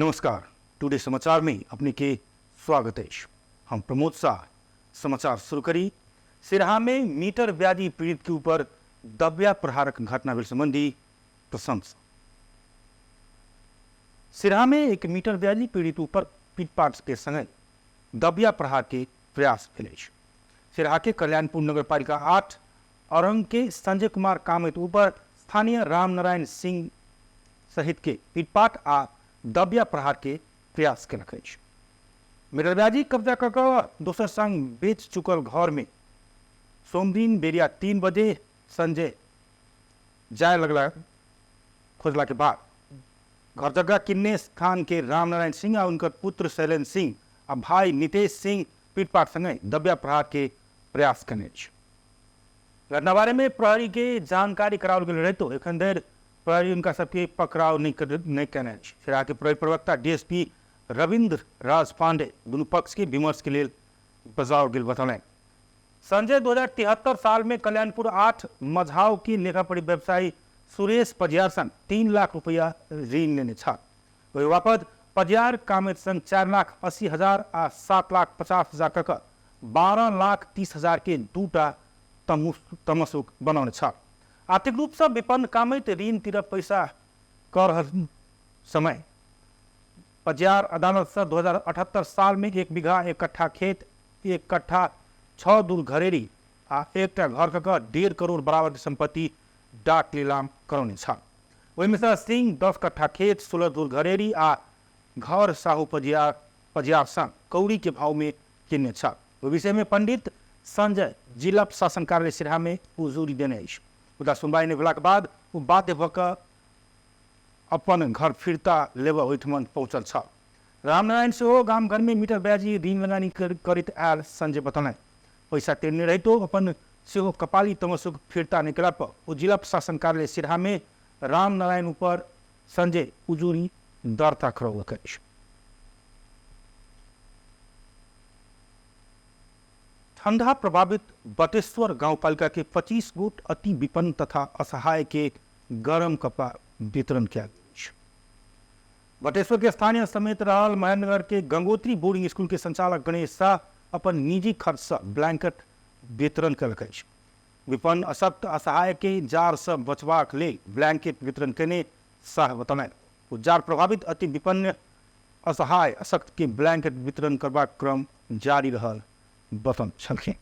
नमस्कार। टुडे समाचार में अपने के स्वागत है। हम प्रमोद शाह समाचार शुरू करी। सिरहा में मीटर ब्याजी पीड़ित के ऊपर दबिया प्रहारक घटना संबंधी प्रशंसा। सिरहा में एक मीटर ब्याजी पीड़ित ऊपर पीटपाट के संगे दबिया प्रहार के प्रयास भेल। सिरहा के कल्याणपुर नगर पालिका 8 औरंग के संजय कुमार कामत ऊपर स्थानीय रामनारायण सिंह सहित के पीटपाट आ दबिया प्रहार के प्रयास केलक। मीटर ब्याजी कब्जा कर दोसर संग बेच चुकल घर में सोमदिन बेरिया 3 बजे संजय जाए लगला। खोजला के बाद घर जगह किन्ने खान के रामनारायण सिंह और उनकर पुत्र शैलेंद्र सिंह और भाई नितेश सिंह पीटपाट संगे दबिया प्रहार के प्रयास कने। घटना बारे में प्रहरी के जानकारी कराओल गेल रहे तो एखन धरि प्रहरी उनका सबके पकड़ाव नहीं कने। सिरहा के प्रहरी प्रवक्ता डीएसपी रविंद्र राज पांडे दोनों पक्ष के विमर्श के लिए बजाओ गेल बतौलें। संजय 2073 साल में कल्याणपुर 8 मझाव की लेखापढ़ी व्यवसायी सुरेश पजियार संग 3 लाख रुपया ऋण लेने छा। वही वापद पजियार कामेत संग 4,80,000 आ 7,50,000 कक 12,30,000 के 2टा तमसुक बनाने छा। आर्थिक रूप से विपन्न कामेत ऋण तिर पैसा कर समय पजियार अदालत से 2078 साल में 1 बीघा 1 कट्ठा खेत 1 कट्ठा 6 दूर घरेरी आ 1टा घर कक 1.5 करोड़ बराबर की संपत्ति डाक नीलाम करौने छा। वही में से सिंह 10 कट्ठा खेत 16 दूर घरेरी आ घर साहू पजियार संग कौड़ी के भाव में किन्ने छा। वो विषय में पंडित संजय जिला प्रशासन कार्यालय सिरहा में उजूरी देने उदा सुनवाई नहीं भेला के बाद वो बाध्य भऽ अपन घर फिरता लेब ओहिठमन पहुंचल छा। रामनारायण से गाम घर में मीटर ब्याजी ऋण लगानी करित आयल संजय बतौलें। पैसा तेरने रही तो अपन से कपाली तमसुक फिरता निकला पर वो जिला प्रशासन कार्यालय सिरहा में रामनारायण ऊपर संजय उजूरी दर्ता करौल। ठंडा प्रभावित बटेश्वर गांवपालिका के 25 गोट अति विपन्न तथा असहाय के गरम कपड़ा वितरण किया गया। बटेश्वर के स्थानीय समेत रहल महेंद्रनगर के गंगोत्री बोर्डिंग स्कूल के संचालक गणेश शाह अपन निजी खर्च से ब्लैंकेट वितरण कलक। विपन्न अशक्त असहाय के जार से बचवाक लेल ब्लैंकेट वितरण केने शाह बतौलें। जार प्रभावित अति विपन्न असहाय अशक्त के ब्लैंकेट वितरण करबाक क्रम जारी रहल बतौन छलखिन।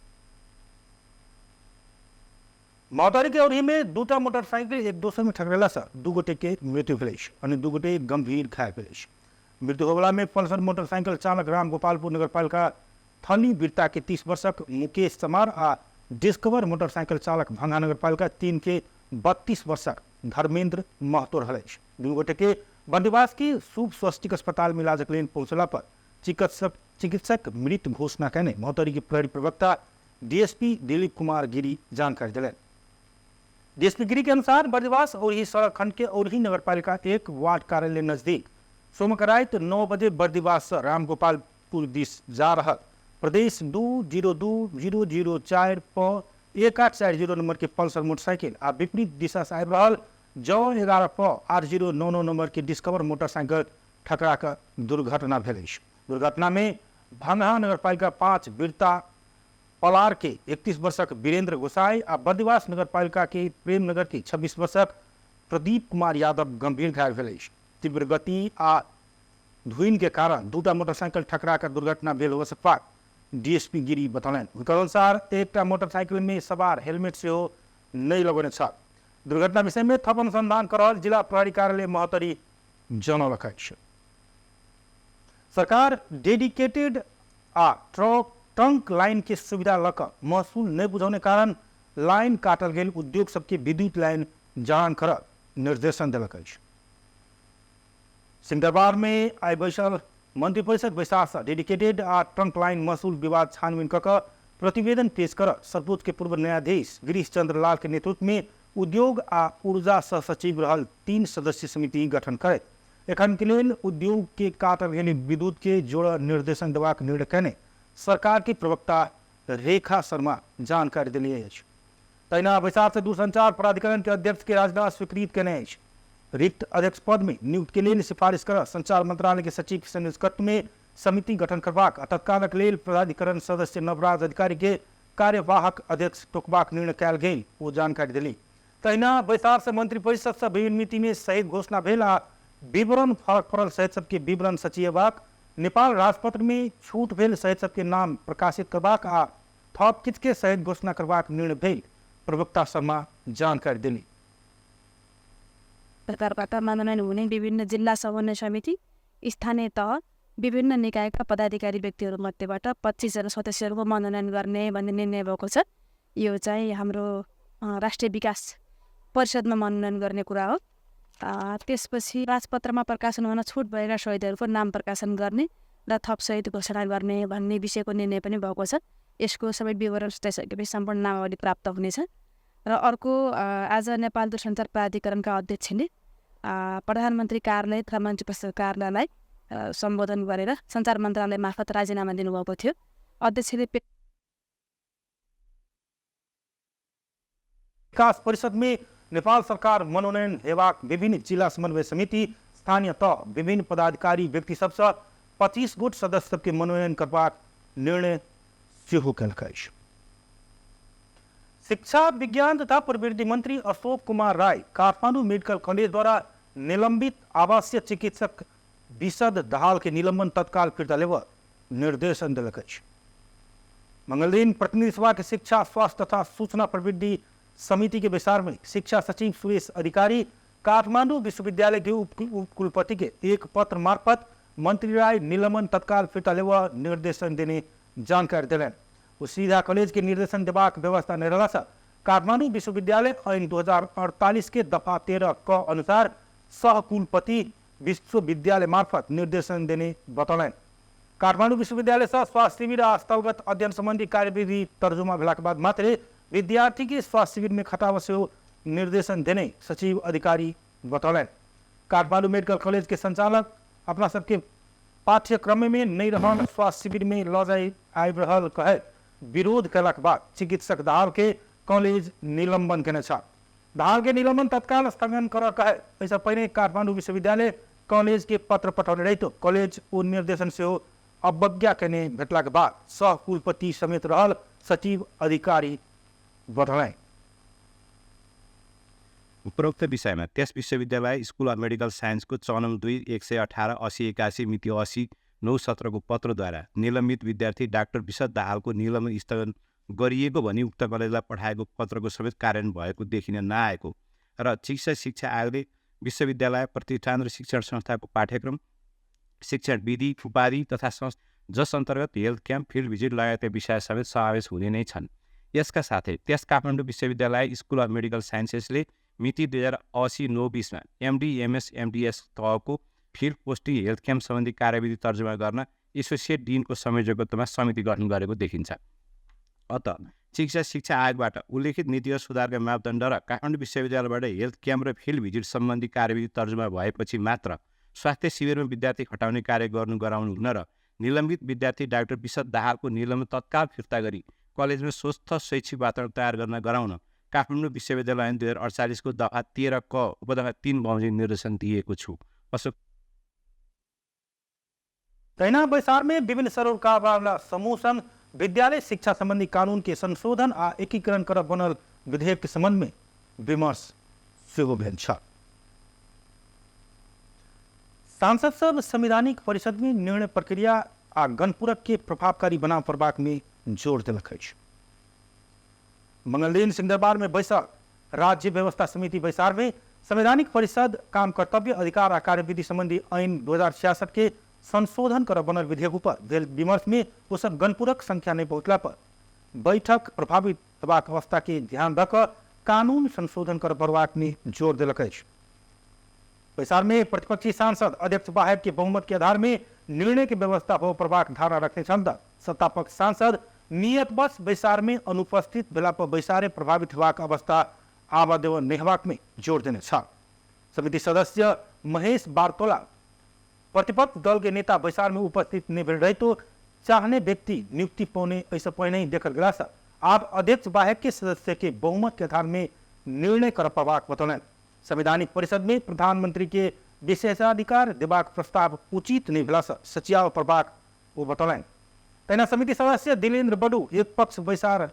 मौतारी के अवधि में 2टा मोटरसाइकिल एक दोसर में टकरेला से 2 गोटे के मृत्यु भेल और 2 गोटे गंभीर घायल भेल। मृत्यु होबला में पल्सर मोटरसाइकिल चालक राम गोपालपुर नगर पालिका थली बिरता के 30 वर्षक मुकेश चमार आ डिस्कवर मोटरसाइकिल चालक भंगा नगर पालिका 3 के 32 वर्षक धर्मेंद्र महतो रहल। 2 गोटे के बंदीवास की शुभ स्वस्तिक अस्पताल में इलाजक लेल पहुंचला पर चिकित्सक मृत घोषणा करने मौतरी के प्रहरी प्रवक्ता डीएसपी दिलीप कुमार गिरी जानकारी दिले। डीएसपी गिरी के अनुसार बर्दिवास और ही सड़क खंड के और ही नगर पालिका 1 वार्ड कार्यालय नजदीक सोमवार 9 बजे बर्दिवास से राम गोपालपुर दिश जा रहा प्रदेश 202-004 पर 1840 नंबर के पल्सर मोटरसाइकिल आ विपरीत दिशा से आबि रहल जौ 11 पर 8099 नंबर के डिस्कवर मोटरसाइकिल ठकरा कर दुर्घटना भेल। दुर्घटना में भंगा नगर पालिका 5 बिरता पलार के 31 वर्षक वीरेंद्र गोसाई आ बर्दिवास नगर पालिका के प्रेमनगर के 26 वर्षक प्रदीप कुमार यादव गंभीर घायल भेल। तीव्र गति आ धुइन के कारण 2टा मोटरसाइकिल टकरा कर दुर्घटना भेल हो सकता डीएसपी गिरी बतौलें। उनके अनुसार 1टा मोटरसाइकिल में सवार हेलमेट से नहीं लगने छा। दुर्घटना विषय में थप अनुसंधान कर जिला प्रहरी कार्यालय महोत्तरी जनौलक। सरकार डेडिकेटेड आ ट्रंक लाइन के सुविधा लक महसूल नहीं बुझौने कारण लाइन काटल गेल उद्योग सबके विद्युत लाइन जान कर निर्देशन दिलक। सिंहदरबार में आई बैसल मंत्रिपरिषद बैसार से डेडिकेटेड आ ट्रंक लाइन महसूल विवाद छानबीन कक प्रतिवेदन पेश कर सर्वोच्च के पूर्व न्यायाधीश गिरीश चंद्र लाल के नेतृत्व में उद्योग आ ऊर्जा सह सचिव रहल 3 सदस्यीय समिति गठन करैत एखन के लेल उद्योग के काटल गेल विद्युत के जोड़ निर्देशन देबाक निर्णय कने सरकार के प्रवक्ता रेखा शर्मा जानकारी दिली। तैना बैसार से दूरसंचार प्राधिकरण के अध्यक्ष के राजनाथ स्वीकृत कने। रिक्त अध्यक्ष पद में नियुक्त के लिए सिफारिश कर संचार मंत्रालय के सचिव के नेतृत्व में समिति गठन करबाक तत्कालक लेल प्राधिकरण सदस्य नवराज अधिकारी के कार्यवाहक अध्यक्ष तोकबाक निर्णय कयल गेल वो जानकारी दिली। तहिना बैसार से मंत्री परिषद से विभिन्न मिति में शहीद घोषणा भेल आ विवरण फरक पड़ल शहीद सबके विवरण सचिवाक नेपाल राजपत्र में छूट भेल शहीद सबके नाम प्रकाशित करबाक आ थप किछ के शहीद घोषणा करबाक निर्णय भेल प्रवक्ता शर्मा जानकारी दिली। सरकारबाट मनोनयन हुने विभिन्न जिल्ला समन्वय समिति स्थानीय तह विभिन्न निकायका पदाधिकारी व्यक्तिहरू मध्येबाट 25 जना सदस्यहरूको मनोनयन गर्ने भन्ने निर्णय भएको छ। यो चाहिँ हाम्रो राष्ट्रिय विकास परिषदमा मनोनयन गर्ने कुरा हो। त्यसपछि राजपत्रमा प्रकाशन हुन छुट भएका शहीदहरूको नाम प्रकाशन गर्ने र थप शहीद घोषणा गर्ने भन्ने विषयको निर्णय पनि भएको छ। यसको सबै विवरण सताइसकेपछि सम्पूर्ण नामावली प्राप्त हुनेछ। र अर्को आज नेपाल दूरसञ्चार प्राधिकरणका अध्यक्षले प्रधानमन्त्री कार्यालय तथा मन्त्री परिषद कार्यालयलाई सम्बोधन गरेर सञ्चार मन्त्रालय मार्फत राजीनामा दिनुभएको थियो। अध्यक्षले विकास परिषद में नेपाल सरकार मनोनयन हेबाक विभिन्न जिला समन्वय समिति स्थानीय तह विभिन्न पदाधिकारी व्यक्ति सबसे 25 गोट सदस्य सबके मनोनयन करबाक निर्णय सेहो कयलक अछि। शिक्षा विज्ञान तथा प्रवृत्ति मंत्री अशोक कुमार राय काठमाडौँ मेडिकल कॉलेज द्वारा निलंबित आवासीय चिकित्सक विशद दाहाल के निलंबन तत्काल फिर्ता लेवा निर्देशन दिलक अछि। मंगल दिन प्रतिनिधि सभा के शिक्षा स्वास्थ्य तथा सूचना प्रवृत्ति समिति के विचार में शिक्षा सचिव सुरेश अधिकारी काठमाडौँ विश्वविद्यालय के उप कुलपति के एक पत्र मार्फत मंत्री राय निलंबन तत्काल फिर्ता लेवा निर्देशन देने जानकारी दिलन। वो सीधा कॉलेज के निर्देशन देबाक व्यवस्था नहीं रहला से काठमाडौँ विश्वविद्यालय ऐन 2048 के दफा 13 क अनुसार सहकुलपति विश्वविद्यालय मार्फत निर्देशन देने बतौलन। काठमाडौँ विश्वविद्यालय से स्वास्थ्य शिविर आ स्थलगत अध्ययन संबंधी कार्यविधि तर्जुमा भेला के बाद मात्र विद्यार्थी के स्वास्थ्य शिविर में खटाव से निर्देशन देने सचिव अधिकारी बतौलन। काठमाडौँ मेडिकल कॉलेज के संचालक अपना सबके पाठ्यक्रम में नहीं रहन स्वास्थ्य शिविर में ल जाई आबि रहल कहे विरोध कला के बाद चिकित्सक दाहाल के कॉलेज निलंबन केने छ। दाहाल के निलंबन तत्काल स्थगन कर कहे ऐसा पहले काठमाडौँ विश्वविद्यालय कॉलेज के पत्र पठाउने रही तो कॉलेज ओ निर्देशन से अवज्ञा करने भेटला के बाद सहकुलपति समेत रहल सचिव अधिकारी बताए। उपरोक्त विषयमा त्यस विश्वविद्यालय स्कुल अफ मेडिकल साइन्सको चनम 2/118/8081 मिति 80/9/17 को पत्रद्वारा निलम्बित विद्यार्थी डाक्टर विशद दाहालको निलम्बन स्थगन गरिएको भनी उक्त कलेजलाई पठाएको पत्रको समेत कार्यान्वयन भएको देखिन नआएको र चिकित्सा शिक्षा आयोगले विश्वविद्यालय प्रतिष्ठान र शिक्षण संस्थाको पाठ्यक्रम शिक्षण विधि उपाधि तथा जस अन्तर्गत हेल्थ क्याम्प फिल्ड भिजिट लगायतका विषय समेत समावेश हुने नै छन्। यसका साथै त्यस काठमाडौँ विश्वविद्यालय स्कुल अफ मेडिकल साइन्सेसले मिति 2080/9/20 मा एमडी एमएस एमडीएस तहको फिल्ड पोस्टिङ हेल्थ क्याम्प सम्बन्धी कार्यविधि तर्जुमा गर्न एसोसिएट डिनको संयोजकत्वमा समिति गठन गरेको देखिन्छ। अत चिकित्सा शिक्षा आयोगबाट उल्लेखित नीति र सुधारका मापदण्ड र काठमाडौँ विश्वविद्यालयबाट हेल्थ क्याम्प र फिल्ड भिजिट सम्बन्धी कार्यविधि तर्जुमा भएपछि मात्र स्वास्थ्य शिविरमा विद्यार्थी खटाउने कार्य गराउनु हुन र निलम्बित विद्यार्थी डाक्टर विशद दाहालको निलम्बन तत्काल फिर्ता गरी कलेजमा स्वस्थ शैक्षिक वातावरण तयार गर्न गराउन काठमाडौँ विश्वविद्यालय ऐन 2048 को दफा 13 क उपदफा 3 बमोजिम निर्देशन दिएको छु। तैना बैसार में विभिन्न सरोकार वाला समूह संघ विद्यालय शिक्षा संबंधी कानून के संशोधन आ एकीकरण कर बनल विधेयक के संबंध में विमर्श सेहो भेल छ। सांसद सब संवैधानिक परिषद में निर्णय प्रक्रिया आ गणपूरक के प्रभावकारी बना पड़बाक में जोर दिलक अछि। मंगल दिन सिंहदरबार में बैसक राज्य व्यवस्था समिति बैसार में संवैधानिक परिषद काम कर्तव्य अधिकार आ कार्यविधि संबंधी ऐन 2066 के संशोधन कर बनल विधेयक पर भेल विमर्श में उसक गणपूरक संख्या नहीं पहुंचला पर बैठक प्रभावित हेबाक अवस्था के ध्यान रख कानून संशोधन कर बढ़बाक में जोर दिलक अछि। बैसार में प्रतिपक्षी सांसद अध्यक्ष बाहेक के बहुमत के आधार में निर्णय की व्यवस्था हो प्रभाक धारणा रखने क्षमता सत्तापक्ष सांसद नियतवश बैसार में अनुपस्थित भेला पर बैसारे प्रभावित हेबाक अवस्था आवा देव नेहबाक में जोर देने छ। समिति सदस्य महेश बारतोला प्रतिपक्ष दल के नेता बैसार में उपस्थित नहीं भेल रहे तो चाहने व्यक्ति नियुक्ति पाने ऐसा पहले ही देखल गया आप अध्यक्ष बाहेक के सदस्य के बहुमत के आधार में निर्णय कर प्रभाक बतौलन। संवैधानिक परिषद में प्रधानमंत्री के विशेषाधिकार देबाक प्रस्ताव उचित नहीं भेला सचियाव प्रभाग वो बतौलन। तैना समिति सदस्य दिलेन्द्र बडू एक पक्ष बैसार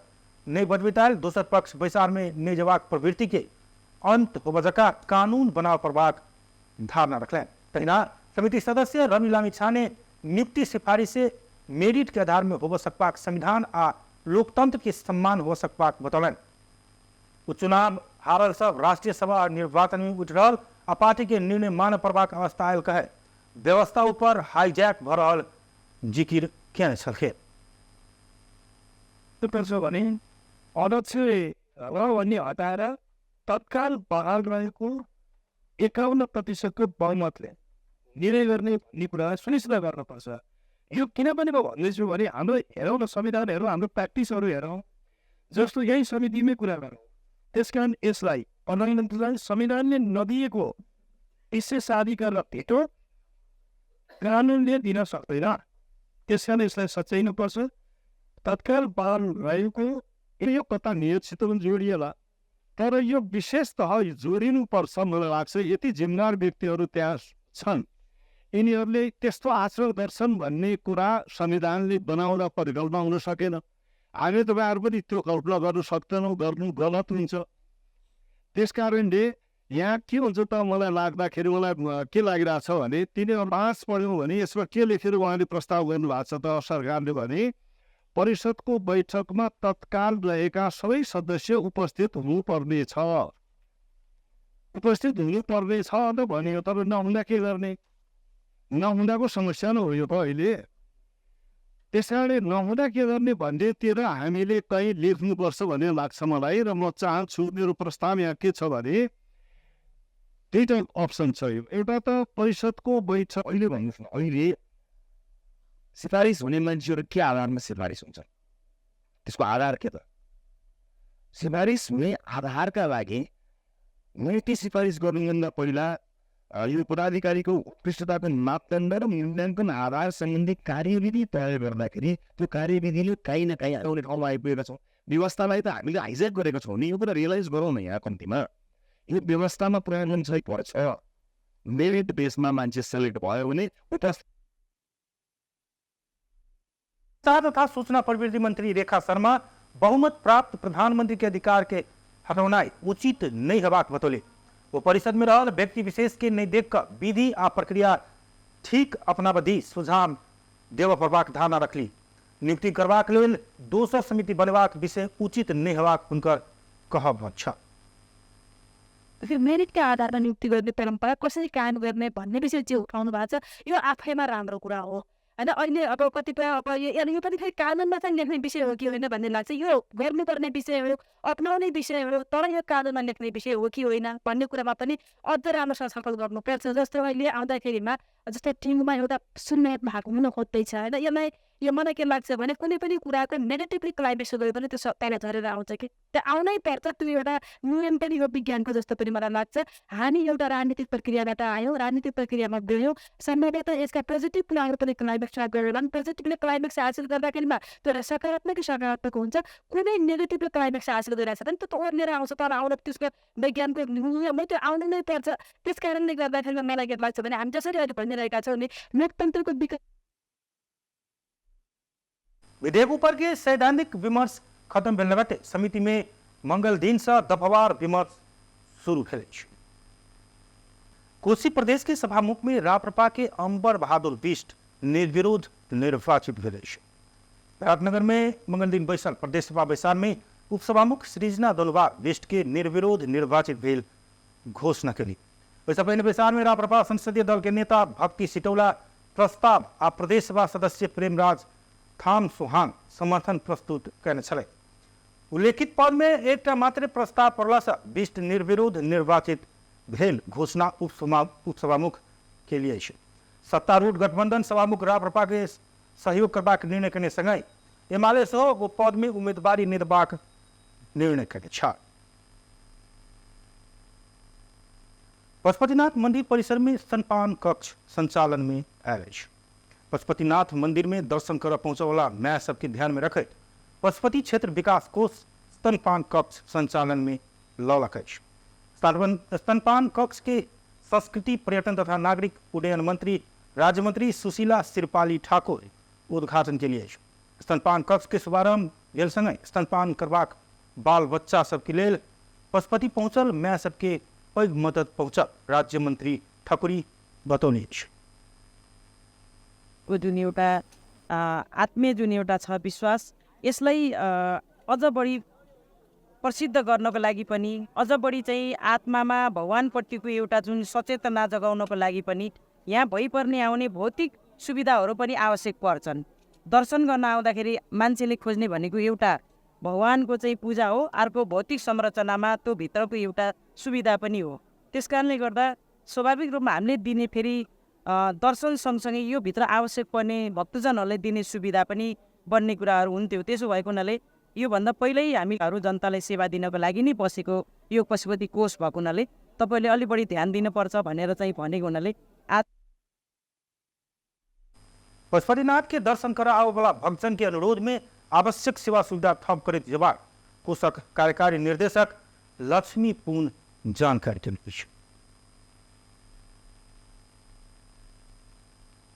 नहीं बजबिताल दोसर पक्ष बैसार में नहीं जवाक प्रवृत्ति के अंत होबजका कानून बनाव प्रभाग धारणा रखलें। तैना समिति सदस्य रवि लामिछाने नियुक्ति सिफारिश से मेरिट के आधार में हो सकपाक संविधान आ लोकतंत्र के सम्मान हो सकपाक बतौलन। उपचुनाव हारल सब राष्ट्रीय सभा निर्वाचन में उठ रहल आ पार्टी के निर्णय मान प्रभाग अवस्था आयल कहे व्यवस्था ऊपर हाईजैक भ रहल जिकिर क्या छलखे। भने अध्यक्ष भन्ने हटाएर तत्काल बहाल रहेको 51% बहुमतले निर्णय गर्ने भन्ने कुरा सुनिश्चित गर्नुपर्छ। यो किन पनि म भन्दैछु भने हाम्रो हेरौँ न संविधान हेरौँ, हाम्रो प्र्याक्टिसहरू हेरौँ, जस्तो यही समितिमै कुरा गरौँ। त्यसकारण यसलाई प्रधानमन्त्रीलाई संविधानले नदिएको विशेषाधिकार र भेटो कानुनले दिन सक्दैन। त्यसकारण यसलाई सच्याइनुपर्छ। तत्काल बहाल रहेको यो कता नियतसित पनि जोडिएला, तर यो विशेषतः जोडिनुपर्छ। मलाई लाग्छ यति जिम्मेवार व्यक्तिहरू त्यहाँ छन्, यिनीहरूले त्यस्तो आचरण गर्छन् भन्ने कुरा संविधानले बनाउन परिकल्पना हुन सकेन। हामी तपाईँहरू पनि त्यो कल्पना गर्न सक्दैनौँ, गर्नु गलत हुन्छ। त्यस कारणले यहाँ के हुन्छ त मलाई लाग्दाखेरि मलाई के लागिरहेछ भने 3-5 पढ्यौँ भने यसमा के लेखेर उहाँले प्रस्ताव गर्नुभएको छ त सरकारले भने परिषदको बैठकमा तत्काल रहेका सबै सदस्य उपस्थित हुनुपर्नेछ। उपस्थित हुनुपर्नेछ त भन्यो, तर नहुँदा के गर्ने? नहुँदाको समस्या न हो यो त अहिले। त्यस कारणले नहुँदा के गर्ने भन्नेतिर हामीले कहीँ लेख्नुपर्छ भन्ने लाग्छ मलाई। र म चाहन्छु मेरो प्रस्ताव यहाँ के छ भने दुईवटा अप्सन छ। यो एउटा त परिषदको बैठक अहिले भन्नुहोस् न, अहिले सिफारिस हुने मान्छेहरू के आधारमा सिफारिस हुन्छ? त्यसको आधार के त? सिफारिस हुने आधारका लागि नीति सिफारिस गर्नुभन्दा पहिला यो पदाधिकारीको उत्कृष्टताको मापदण्ड र मूल्याङ्कन आधार सम्बन्धी कार्यविधि तयार गर्दाखेरि त्यो कार्यविधिले काहीँ न काहीँ आउने ठाउँमा आइपुगेका छौँ। व्यवस्थालाई त हामीले हाइज्याक गरेका छौँ नि, यो कुरा रियलाइज गरौँ न। यहाँ कम्तीमा यो व्यवस्थामा पुरानो चाहिँ पर्छ। मेरिट बेसमा मान्छे सेलेक्ट भयो भने उता तथा सूचना प्रविधि मंत्री रेखा शर्मा बहुमत प्राप्त प्रधानमंत्री के अधिकार के हटौना उचित नहीं हबाक बतौले। वो परिषद में रहल व्यक्ति विशेष के नहीं देख कर विधि आ प्रक्रिया ठीक अपनावधि सुझाव देव प्रभाक धारणा रखली। नियुक्ति करवाक लेल दोसर समिति बनेबाक विषय उचित नहीं हबाक हुनकर कहब छ। मेरिटका आधारमा नियुक्ति गर्ने परम्परा कसरी कायम गर्ने भन्ने विषय चाहिँ उठाउनु भएको छ। यो आफैमा राम्रो कुरा हो होइन। अहिले अब कतिपय अब यो पनि फेरि कानुनमा चाहिँ लेख्ने विषय हो कि होइन भन्ने लाग्छ। यो गर्नुपर्ने विषय हो, अपनाउने विषय हो, तर यो कानुनमा लेख्ने विषय हो कि होइन भन्ने कुरामा पनि अझ राम्रोसँग छलफल गर्नुपर्छ। जस्तो अहिले आउँदाखेरिमा जस्तै टिममा एउटा शून्य भएको हुन खोज्दैछ होइन। यो मलाई के लाग्छ भने कुनै पनि कुराको नेगेटिभली क्लाइमेक्स गयो भने त्यो सत्ताले झरेर आउँछ कि त्यो आउनै पर्छ। त्यो एउटा नियम पनि हो विज्ञानको जस्तो पनि मलाई लाग्छ। हामी एउटा राजनीतिक प्रक्रियाबाट आयौँ, राजनीतिक प्रक्रियामा गयौँ, सम्भवत यसका पोजिटिभ कुराहरू पनि क्लाइमेक्स गएर पोजिटिभली क्लाइमेक्स हासिल गर्दाखेरिमा त्यो सकारात्मक सकारात्मक हुन्छ। कुनै नेगेटिभली क्लाइमेक्स हासिल गरिरहेको छ भने त्यो ओर्लेर आउँछ, तर आउन त्यसको वैज्ञानिक नियममै त्यो आउनु नै पर्छ। त्यस कारणले गर्दाखेरिमा मलाई के लाग्छ भने हामी जसरी अहिले भनिरहेका छौँ नि लोकतन्त्रको विकास विधेयक पर के सैद्धांतिक विमर्श खत्म भेलने बाटे समिति में मंगल दिन से दफावार विमर्श शुरू भेल। कोशी प्रदेश के सभामुख में राप्रपा के अंबर बहादुर बिष्ट निर्विरोध निर्वाचित भेल। विराटनगर में मंगल दिन बैसल प्रदेश सभा बैसार में उपसभामुख सृजना दलवार बिष्ट के निर्विरोध निर्वाचित भेल घोषणा करी। वैसे पहले बैसार में राप्रपा संसदीय दल के नेता भक्ति सिटौला प्रस्ताव आ प्रदेश सभा सदस्य प्रेमराज थाम सुहान समर्थन प्रस्तुत करने छले। उल्लेखित पद में एक मात्र प्रस्ताव पड़ला से बिष्ट निर्विरोध निर्वाचित भेल घोषणा उपसभामुख के लिए सत्तारूढ़ गठबंधन सभामुख राप्रपा के सहयोग करबाक निर्णय करने संगे एमाले सह वो पद में उम्मीदवारी निर्वाक निर्णय करे। पशुपतिनाथ मंदिर परिसर में स्तनपान कक्ष संचालन में आयल। पशुपतिनाथ मंदिर में दर्शन कर पहुंचे वाला मैं सबके ध्यान में रखे पशुपति क्षेत्र विकास कोष स्तनपान कक्ष संचालन में लौलक। स्तनपान कक्ष के संस्कृति पर्यटन तथा नागरिक उड्डयन मंत्री राज्य मंत्री सुशीला सिरपाली ठाकुर उद्घाटन के लिए स्तनपान कक्ष के शुभारंभ भेल संगे स्तनपान करबाक बाल बच्चा सबके लेल पशुपति पहुँचल माय सबके पैघ मदद पहुँचल राज्य मंत्री ठाकुरी बतौने। जुन एउटा आत्मीय जुन एउटा छ विश्वास, यसलाई अझ बढी प्रसिद्ध गर्नको लागि पनि, अझ बढी चाहिँ आत्मामा भगवानप्रतिको एउटा जुन सचेतना जगाउनको लागि पनि यहाँ भइपर्ने आउने भौतिक सुविधाहरू पनि आवश्यक पर्छन्। दर्शन गर्न आउँदाखेरि मान्छेले खोज्ने भनेको एउटा भगवानको चाहिँ पूजा हो, अर्को भौतिक संरचनामा त्यो भित्रको एउटा सुविधा पनि हो। त्यस कारणले गर्दा स्वाभाविक रूपमा हामीले दिने फेरि दर्शन सँगसँगै यो भित्र आवश्यक पर्ने भक्तजनहरूलाई दिने सुविधा पनि बन्ने कुराहरू हुन्थ्यो। त्यसो भएको हुनाले योभन्दा पहिल्यै हामीहरू जनतालाई सेवा दिनको लागि नै बसेको यो पशुपति कोष भएको हुनाले तपाईँले अलि बढी ध्यान दिनुपर्छ भनेर चाहिँ भनेको हुनाले पशुपतिनाथ के दर्शन कर आओ वाला भक्तजन के अनुरोध में आवश्यक सेवा सुविधा थप करे जवाब कोषक कार्यकारी निर्देशक लक्ष्मी पून जानकारी दिए।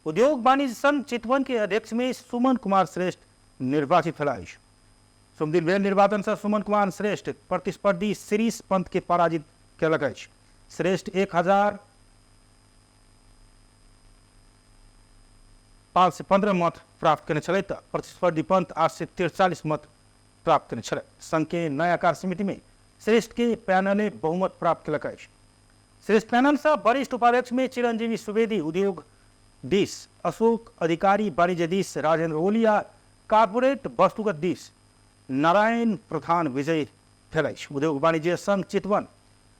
उद्योग वाणिज्य संघ चितवन के अध्यक्ष में सुमन कुमार श्रेष्ठ निर्वाचित हुआ। सोमदिन भेल निर्वाचन से सुमन कुमार श्रेष्ठ प्रतिस्पर्धी शिरीष पंत के पराजित कल। श्रेष्ठ 1515 मत प्राप्त करने छले, प्रतिस्पर्धी पंत 843 मत प्राप्त करने छले। संघ के नया कार्य समिति में श्रेष्ठ के पैनल बहुमत प्राप्त कल। श्रेष्ठ पैनल से वरिष्ठ उपाध्यक्ष में चिरंजीवी सुवेदी, उद्योग डीस अशोक अधिकारी, वाणिज्य डीस राजेंद्र ओलिया, कॉर्पोरेट वस्तुगत डीस नारायण प्रधान विजयी भेल। उद्योग वाणिज्य संघ चितवन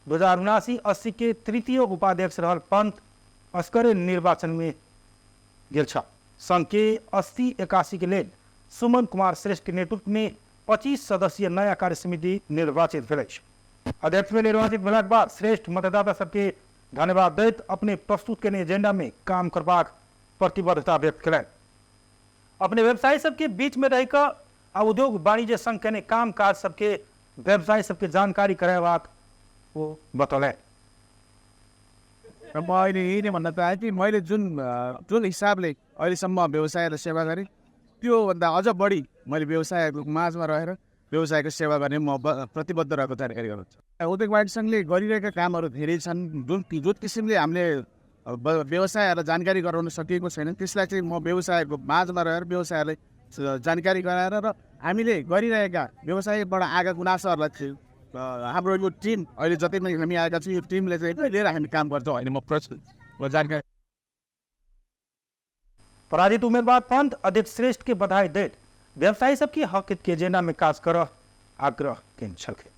2079-80 के तृतीय उपाध्यक्ष रहल पंत अस्करे निर्वाचन में गेल। संघ के 80-81 के लेल सुमन कुमार श्रेष्ठ के नेतृत्व में 25 सदस्यीय नया कार्य समिति निर्वाचित भेल। अध्यक्ष में निर्वाचित भेला के बाद श्रेष्ठ मतदाता सबके धन्यवाद दैत अपने प्रस्तुत करने एजेंडा में काम करबाक प्रतिबद्धता व्यक्त करें। अपने व्यवसायी सबके बीच में रहकर उद्योग वाणिज्य संघ के काम काज सबके व्यवसायी सबके जानकारी कराबाक वो बतौले। र म अहिले यही नै भन्न चाहे कि मैले जुन हिसाबले अहिलेसम्म व्यवसायलाई सेवा गरेँ त्योभन्दा अझ बढी मैले व्यवसायको माझमा रहेर व्यवसायको सेवा गर्ने म प्रतिबद्ध रहेको जानकारी गराउँछु। उद्योग वाणिज्य सङ्घले गरिरहेका कामहरू धेरै छन्। जुन किसिमले हामीले व्यवसायहरूलाई जानकारी गराउन सकिएको छैन, त्यसलाई चाहिँ म व्यवसायको माझमा रहेर व्यवसायलाई जानकारी गराएर र हामीले गरिरहेका व्यवसायबाट आएका गुनासोहरूलाई चाहिँ हाम्रो यो टिम अहिले जति पनि हामी आएका छौँ यो टिमले चाहिँ लिएर हामी काम गर्छौँ। होइन म जानकारी। पराजित उम्मीदवार पंत अध्यक्ष श्रेष्ठ के बधाई देत व्यवसायी सबकी हक के एजेंडा में काज कर आग्रह के छलके।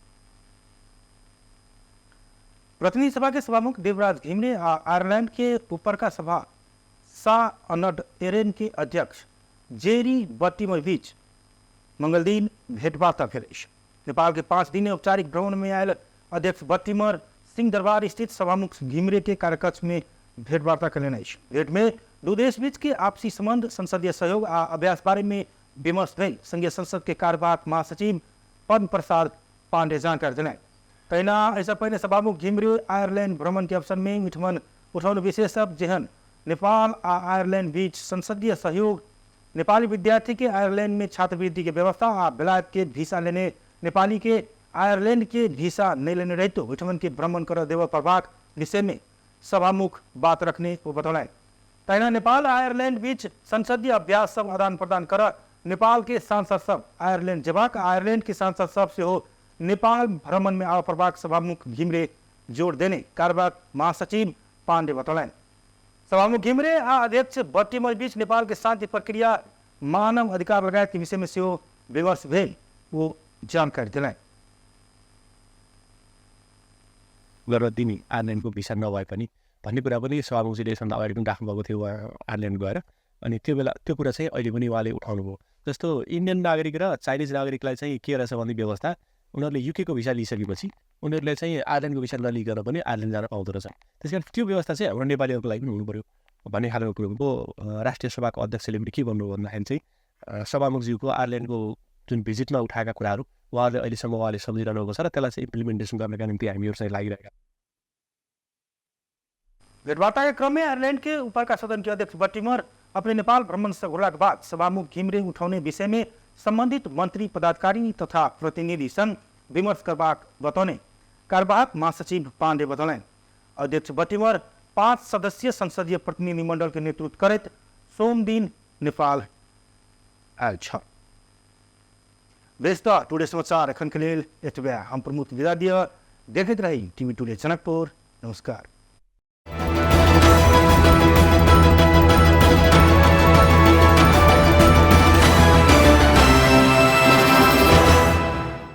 प्रतिनिधि सभा के सभामुख देवराज घिमरे आयरलैंड के ऊपर का सभा सा अनड एरेन के अध्यक्ष जेरी बत्तीमर बीच मंगल दिन भेंटवार्ता भेल। नेपाल के 5 दिन औपचारिक भ्रमण में आयल अध्यक्ष बत्तीमर सिंह दरबार स्थित सभामुख घिमरे के कार्यकक्ष में भेंटवार्ता करें। भेंट में दो देश बीच के आपसी संबंध, संसदीय सहयोग आ अभ्यास बारे में विमर्श भेल। संघीय संसद के कार्यवाहक महासचिव पद्म प्रसाद पांडे जानकारी दिलाए। तैना ऐसा पहले सभामुख घिमरे आयरलैंड भ्रमण के अवसर में मिठमन उठाउन विशेष जेहन नेपाल आ आयरलैंड बीच संसदीय सहयोग, नेपाली विद्यार्थी के आयरलैंड में छात्रवृत्ति के व्यवस्था आ बेलायत के वीसा लेने नेपाली के आयरलैंड के वीसा नहीं लेने रहते विठमन के भ्रमण कर देव प्रभाग विषय में सभामुख बात रखने को बतौलाए। तैना नेपाल आयरलैंड बीच संसदीय अभ्यास सब आदान प्रदान कर नेपाल के सांसद सब आयरलैंड जबाक, आयरलैंड के सांसद सब से हो नेपाल भ्रमण में आव प्रभाग सभामुख घिमरे जोड़ देने कार्यवाहक महासचिव पांडे बतौलाए। सभामुख घिमरे आ अध्यक्ष बत्तीमर बीच नेपाल के शांति प्रक्रिया, मानव अधिकार लगायत के विषय में से विमर्श भेल वो जानकारी दिलाए। गरेर दिने आयरल्यान्डको भिसा नभए पनि भन्ने कुरा पनि सभामुखजीले यसभन्दा अगाडि पनि राख्नुभएको थियो आयरल्यान्ड गएर। अनि त्यो बेला त्यो कुरा चाहिँ अहिले पनि उहाँले उठाउनु भयो। जस्तो इन्डियन नागरिक र चाइनिज नागरिकलाई चाहिँ के रहेछ भन्ने व्यवस्था, उनीहरूले युकेको भिसा लिइसकेपछि उनीहरूले चाहिँ आयरल्यान्डको भिसा नलिकन पनि आयरल्यान्ड जान पाउँदो रहेछ। त्यस कारण त्यो व्यवस्था चाहिँ हाम्रो नेपालीहरूको लागि पनि हुनु पऱ्यो भन्ने खालको कुरो राष्ट्रिय सभाको अध्यक्षले पनि के भन्नुभयो भन्दाखेरि चाहिँ सभामुखज्यूको आयरल्यान्डको जुन भिजिटमा उठाएका कुराहरू उहाँले सम्झिरहनु भएको छ र त्यसलाई चाहिँ इम्प्लिमेन्टेसन गर्नका निम्ति हामीहरू चाहिँ लागिरहेका भेटवार्ता के क्रम में आयरलैंड के ऊपर का सदन के अध्यक्ष बट्टिमर अपने नेपाल भ्रमण से घुरला के बाद सभामुख घिमिरे उठाउने विषय में संबंधित मंत्री पदाधिकारी तथा प्रतिनिधि संग विमर्श करबाक बतौने कार्यवाहक महासचिव पांडे बतौलन। अध्यक्ष बट्टिमर 5 सदस्यीय संसदीय प्रतिनिधि मंडल के नेतृत्व करत सोम दिन नेपाल आयल छ। व्यस्त टुडे समाचार एखन के लेल एतबे। हम प्रमुख विदा दिए देखते रही टीवी टुडे जनकपुर। नमस्कार।